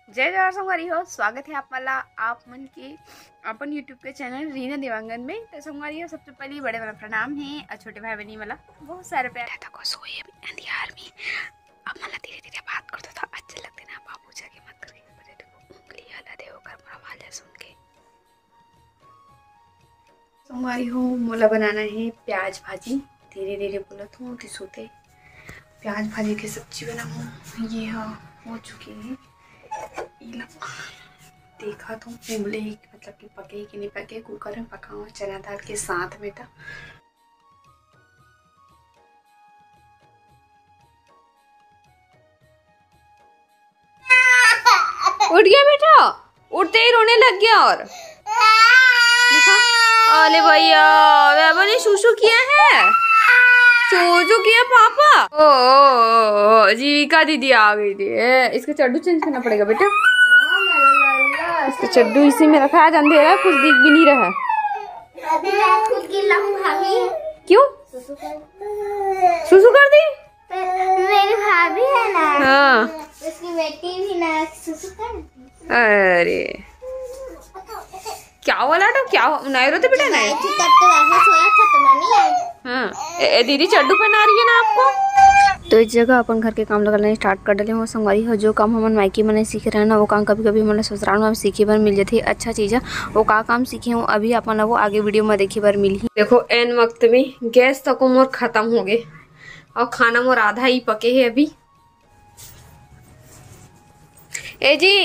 जय जवाहर संगवारी हो। स्वागत है आप वाला आप मन के अपन यूट्यूब के चैनल रीना देवांगन में। तो संगवारी हो, सबसे पहले बड़े वाला प्रणाम है और छोटे भाई बहनी वाला बहुत सारे प्यार था। सोए अंधियार में अब मला धीरे धीरे बात करता था, अच्छे लगते ना बाबू जाके मत करके उंगली हला दे होकर मोरा वाला सुन के। संगवारी हो, मोला बनाना है प्याज भाजी। धीरे धीरे बोलत हूँ कि सोते प्याज भाजी की सब्जी बनाऊँ। ये हो चुकी है, देखा तो उबले ही मतलब कि पके कि नहीं पके। कुकर में पकाओ चना दाल के साथ में। था उठ गया बेटा, उठते ही रोने लग गया। और देखा, अरे भैया बाबा ने सुसु किया है, सोजो किया पापा। ओ जीविका दीदी आ गई थी। इसका चड्डू चेंज करना पड़ेगा बेटा। इसका चड्डू इसी में रखा है, अंधेरा कुछ दिख भी नहीं रहा। क्यों सुसु कर दी? मेरी भाभी है ना, हाँ उसकी बेटी भी ना सुसु कर। अरे क्या वाला तो क्या नहीं रोते बेटा? नहीं तब तो वैसे सोया था, तुम्हें नहीं आई। हाँ दीदी चड्डू पहना रही है ना आपको। तो इस जगह अपन घर के काम लगाने स्टार्ट कर डाले। वो संगवारी हो, जो काम हम मायके में सीखे रहे ना, वो काम कभी कभी हमारे ससुराल में सीखे बार मिल जाती है। अच्छा चीज़ है। वो का काम सीखे हूँ अभी अपन वो आगे वीडियो में देखी बार मिली। देखो एन वक्त में गैस तक मोर खत्म हो गए और खाना मोर आधा ही पके है अभी। ए जी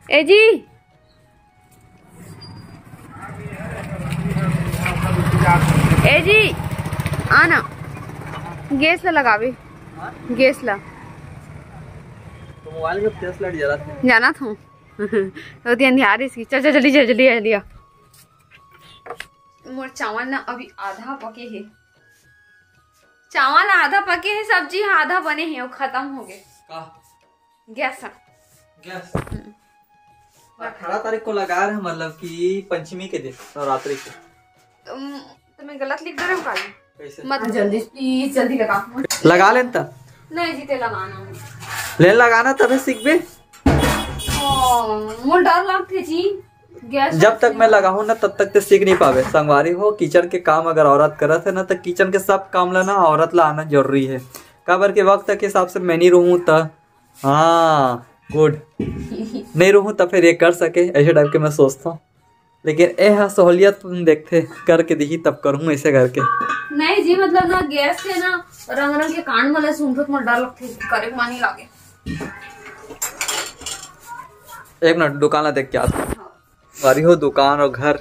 ए जी आना, गैस ला लगावे। गैस ला तो मोबाइल में फ्लैश लाइट जला था, जाना था तो अंधियार इसकी। चल चल जल्दी जल्दी जल्दी आ। मोर चावल ना अभी आधा पके है। चावल आधा पके है, सब्जी आधा बने हैं, वो खत्म हो गए। गैस गैस 18 तारीख को लगा रहे हैं, मतलब कि पंचमी के दिन नवरात्रि के। तुम्हें गलत लिख दे रहा हूँ काली। कैसे? मत जल्दी प्लीज जल्दी लगा लेन तब नहीं जीते लगाना ले लगाना तभी सीख बे। मुझे डर लगते जी गैस। जब तक मैं लगाऊं ना तब तक तो सीख नहीं पावे। संगवारी हो, किचन के काम अगर औरत करत है ना तो किचन के सब काम ला ना औरत ला आना जरूरी है। काबर के वक्त के हिसाब से मैं नहीं रहूं तो हाँ गुड नहीं रहूं तो फिर ये कर सके, ऐसे टाइप के मैं सोचता हूँ। लेकिन यह सहूलियत देखते करके दी तब करूँ ऐसे करके। नहीं जी मतलब ना गैस से ना रंग रंग के कांड वाले सुनते तो डर लगते करे मानी लागे। एक मिनट दुकान ला देख के आता हूँ। वारी हो, दुकान और घर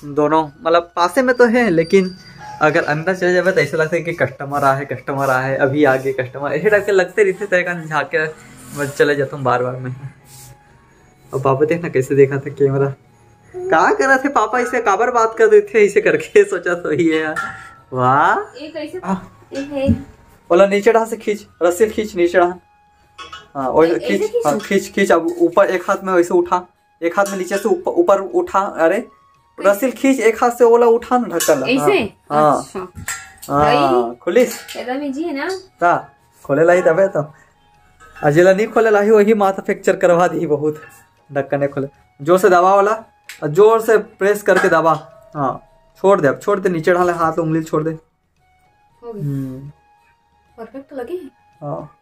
दोनों मतलब पासे में तो है, लेकिन अगर अंदर चले जाए तो ऐसा लगता है कि कस्टमर आए अभी आगे कस्टमर, ऐसे टाइप के लगते रहते थे। झाके मैं चले जाता हूँ बार बार में। और पापा देखना कैसे देखा था कैमरा, कहा कर रहे थे पापा, इसे काबर बात कर रहे थे ऐसे करके। सोचा तो ही है यार। वाह बोला नीचे डाल से खींच, रस्सी खींच नीचे डाल। हाँ और खींच खींच। अब ऊपर एक हाथ में वैसे उठा, एक हाथ में नीचे से ऊपर उठा। अरे रस्सी खींच, एक हाथ से ओला उठा ना ढक्कन। हाँ हाँ खुलिस ना खोले लाई तबे तो अजेला नहीं खोले लाई, वही माथा फ्रैक्चर करवा दी बहुत। ढक्कन नहीं खोले, जोर से दबा वाला, जोर से प्रेस करके दबा। हाँ छोड़ दे, अब छोड़ दे, नीचे डाले हाथ उंगली छोड़ दे। परफेक्ट लगी। हाँ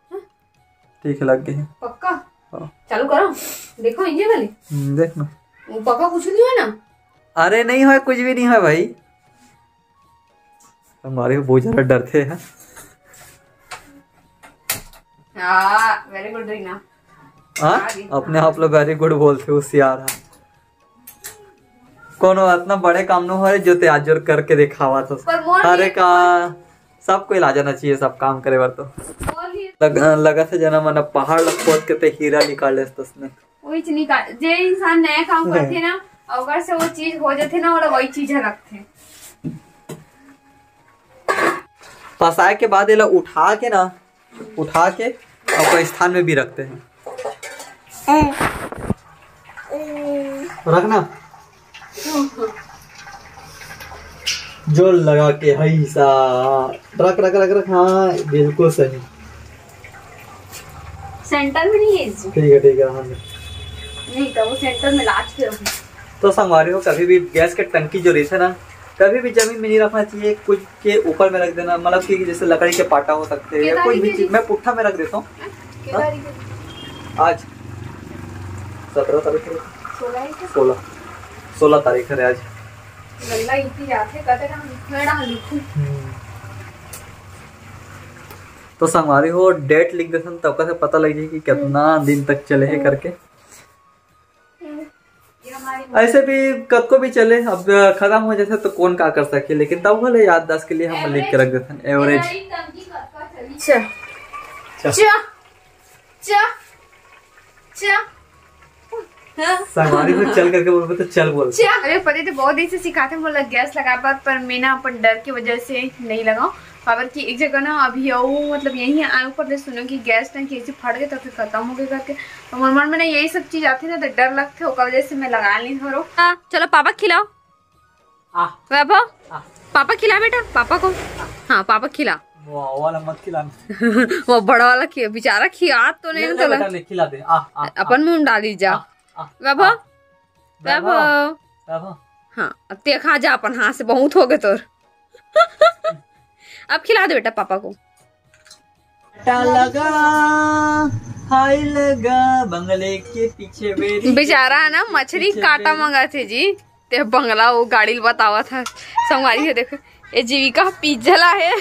ठीक है लग गई पक्का। हाँ चालू करो, देखो इंजन वाली देखना पक्का कुछ नहीं है ना। अरे नहीं है, कुछ भी नहीं है भाई। हमारे बहुत ज्यादा डरते हैं। Very good Reena. हाँ अपने आप लोग वेरी गुड बोलते हो, होशियार है। कोनो इतना बड़े काम न हो जो ते आज जोर करके दिखावा तो अरे का सबको ला जाना चाहिए सब काम करे बार। तो लगा था जना मन पहाड़ खोद के ते हीरा निकाल ले तसने वही चीज निकाल। जे इंसान नया काम करते ना, अगर से वो चीज हो जाते ना, वो वही चीज रखते। फसाए के बाद ये उठा के ना, उठा के अपने स्थान में भी रखते हैं। रखना जो लगा के हई सा रख रख रख रख। हाँ बिल्कुल सही। सेंटर में नहीं है जी। ठीक है हाँ नहीं तो वो सेंटर में लाज के रखो। तो संगवारी हो कभी भी गैस के टंकी जो रहती है ना, कभी भी जमीन में नहीं रखना चाहिए, कुछ के ऊपर में रख देना, मतलब कि जैसे लकड़ी के पाटा हो सकते हैं या कोई भी चीज। मैं पुट्ठा में रख देता हूँ। आज 17 तारीख है, 16 तारीख है आज। तो संगवारी हो डेट लिख देते तब का से पता लग जाए कि कितना दिन तक चले है करके। ऐसे भी कब को भी चले, अब खत्म हो जैसे तो कौन का कर सके, लेकिन तब भले याददाश्त के लिए हम लिख के रख देते हैं एवरेज। संगवारी को चल करके बोल तो चल बोल। अरे पति तो बहुत देर से सिखाते बोला गैस लगा पर मैं ना अपन डर की वजह से नहीं लगाऊं। पावर की एक जगह ना अभी मतलब यही आए ऊपर सुनो कि गैस टंकी ऐसे फट गए तो फिर खत्म हो गए करके, तो मन में यही सब चीज आती ना तो डर लगते हो वजह से मैं लगा नहीं थोड़ा। चलो पापा खिलाओ। वैभव पापा खिला बेटा पापा को। हाँ पापा खिला। वो वाला मत खिलाना। वो बड़ा वाला बेचारा खिला तो नहीं तो खिला दे। अपन मुंह डाली जा। वैभव वैभव हाँ अब ते खा जा अपन हाथ से बहुत हो गए तोर। अब खिला दो बेटा पापा को। लगा हाय लगा बंगले के पीछे बेचारा है ना मछली काटा मंगा थे जी, ते बंगला वो गाड़ी बतावा था संगवारी है। देखो ये जीविका पिज्जा है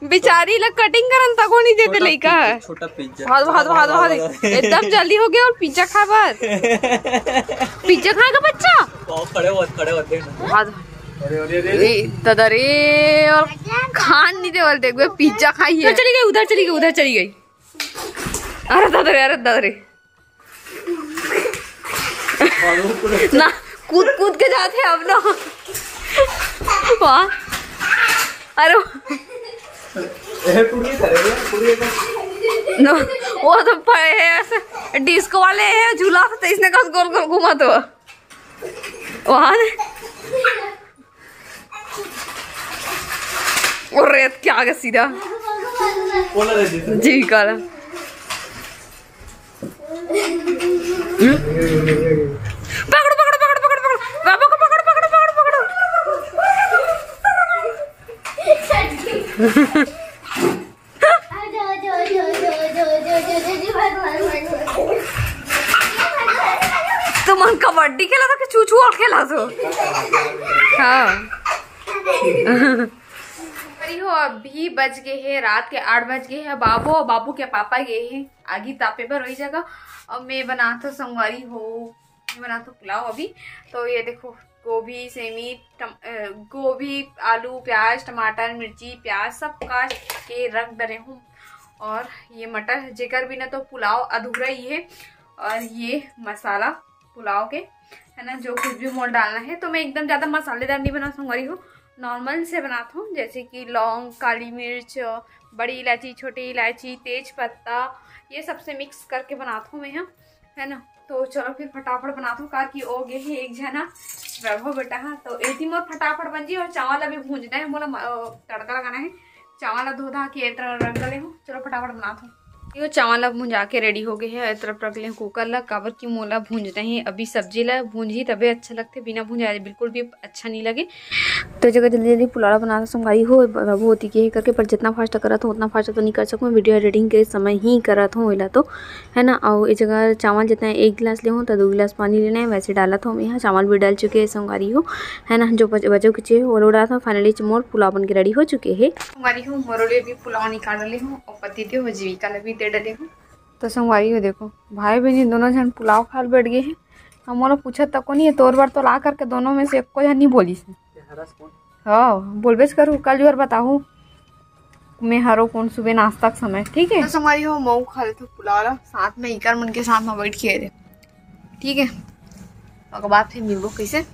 बेचारी ला कटिंग करन तक नहीं देते लइका है। छोटा पिज्जा बहुत एकदम जल्दी हो गया और पिज्जा खा बात पिज्जा खाएगा बच्चा। खड़े होते दादा रे और खान नहीं दे बोलते पिज्जा खाई है। चली गई उधर चली गई। अरे दादा रे ना कूद के जाते अब ना वाह। अरे नो वो तो ऐसे डिस्को वाले है झूला तो इसने कहा गोल गोल घुमा तो वहां और रेत के आगे सीधा जी काला। पकड़ो बाबा को पकड़ो। तुम कबड्डी खेला था कि चूचू और खेला तो हाँ। अभी बज गए हैं रात के 8 बज गए हैं। बाबू के पापा गए हैं आगे तापे पर वही जगह और मैं बनाता संगवारी हो बनाता पुलाव अभी। तो ये देखो गोभी सेमी गोभी आलू प्याज टमाटर मिर्ची प्याज सब काट के रख डरे हूँ और ये मटर जेकर भी ना तो पुलाव अधूरा ही है। और ये मसाला पुलाव के है ना जो कुछ भी मोल डालना है। तो मैं एकदम ज़्यादा मसालेदार नहीं बना संगवारी हूँ, नॉर्मल से बनाता हूँ जैसे कि लौंग काली मिर्च बड़ी इलायची छोटी इलायची तेज पत्ता ये सबसे मिक्स करके बनाता हूँ मैं यहाँ है ना। तो चलो फिर फटाफट बनाता हूँ कार की हो गए ही एक जना वैभव बेटा हाँ। तो एटी मोर फटाफट बन जी और चावल अभी भूंजना है बोला तड़का लगाना है। चावल धो धा के रख डले हूँ। चलो फटाफट बनाता हूँ। ये चावल अब भूंजा के रेडी हो गए हैं। एक तरफ रख ले कुकर ला काबर की मोला भूंजते हैं अभी सब्जी ला भूंजी तभी अच्छा लगते बिना भूंजा बिल्कुल भी अच्छा नहीं लगे। तो जगह जल्दी पुलाव बनाना संगाई हो बाबू होती कि करके पर जितना फास्ट करा था उतना फास्ट तो नहीं कर सकूँ। वीडियो एडिटिंग के समय ही करा था वही तो है ना। और इस जगह चावल जितना 1 गिलास ले हूँ तो 2 गिलास पानी लेना है वैसे डाला था मैं यहाँ। चावल भी डाल चुके हैं संगारी हो है ना। जो बजो के चाहिए वो लोग डाला था। फाइनली मोर पुलाव बन के रेडी हो चुके हैं। संगारी हूँ मोरोले भी पुलाव निकाल रही हूँ और पति थी जीविका भी दे डले हूँ। तो संगवारी हो देखो भाई बहन दोनों जन पुलाव खा बैठ गए हैं। हम पूछा तक नहीं है तोर बार तो ला करके दोनों में से एक को जन नहीं बोली से हाँ बोलबेच करूँ कल जो बताऊँ मैं हरो कौन सुबह नाश्ता का समय ठीक है। तो संगवारी हो मऊ खा लेते पुलाव साथ में इकर मन के साथ में बैठ के ठीक है। और बाद फिर मिलबो कैसे।